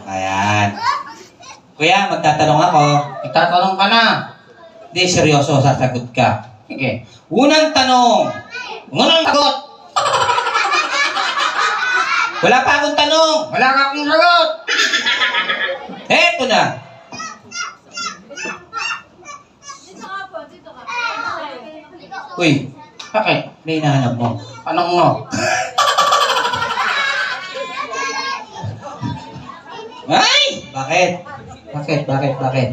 Ayan. Kuya, magtatanong ako. Itatanong ka na. Hindi, seryoso, sasagot ka. Sige. Unang tanong. Unang sagot. Wala pa akong tanong. Wala ka akong sagot. Eto na. Uy, Bakit? may hinahanap mo. Anong mo? Ay! Bakit? Bakit?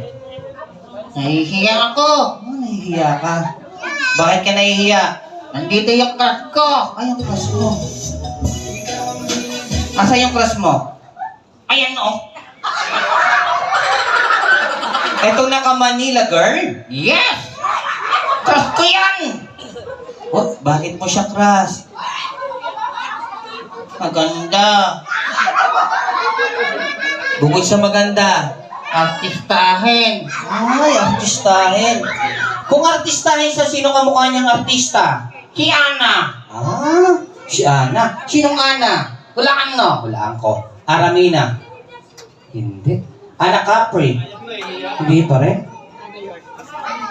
Nahihiya ako. Oh, nahihiya ka. Bakit ka nahihiya? Nandito yung crush ko. Ay, yung crush mo. Asa yung crush mo? Ayan o. Etong naka-Manila girl? Yes! Crush ko yan. Oh, bakit mo siya crush? Maganda. Bukod sa maganda. Artistahin. Ay, artistahin. Kung artistahin sa sino kamukha niyang artista? Si Ana. Ah, si Ana. Sinong Ana? Hulaan mo. Hulaan ko. Aramina. Hindi. Ana Capri. Hindi pa rin.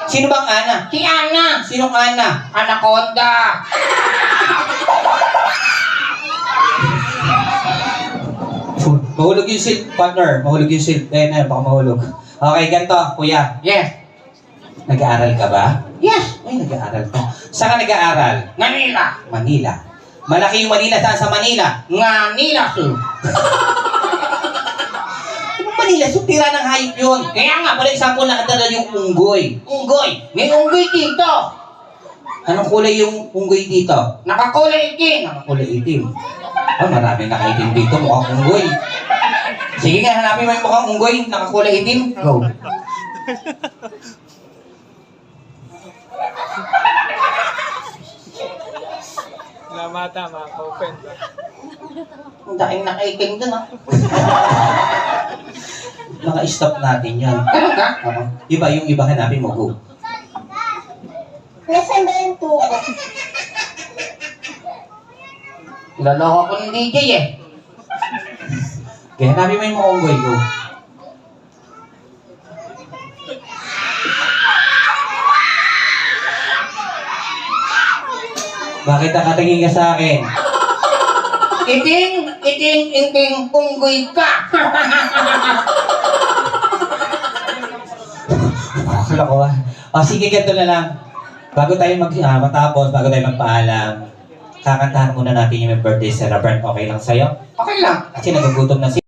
Sino bang Ana? Si Ana. Sinong Ana? Anaconda. Mahulog yung silk, partner. Mahulog yung silk. Baka mahulog. Okay, ganito, kuya. Yes. Nag-aaral ka ba? Yes. Ay, nag-aaral ka. Saan ka nag-aaral? Manila. Manila. Malaki yung Manila. Saan sa Manila? Manila, sir. Manila, so tira ng hayop yun. Kaya nga, pala example, nakadala yung unggoy. Unggoy. May unggoy dito. Anong kulay yung unggoy dito? Nakakulay itim. Kulay itim. Ah, maraming nakaitim dito, mukhang unggoy. Sige nga, hanapin mo yung mukhang unggoy, nakakulay itim. Go. Lamata, mga open. Ang daking nakaitim dun, ah. Naka-stop natin yan. Ganun ka? Iba, yung iba hanapin mo, go. Nasaan ba yung tubo? Niloloko ko ng DJ eh. Kaya hanapin mo yung mukhang unggoy, go. Bakit nakatingin ka sa akin? Iting, unggoy ka. Akala ko ah. O sige, ganito na lang. Bago tayo matapos, bago tayo magpaalam, kakantahan muna natin yung birthday celebrant. Okay lang sa'yo? Okay lang. Kasi nagugutom na si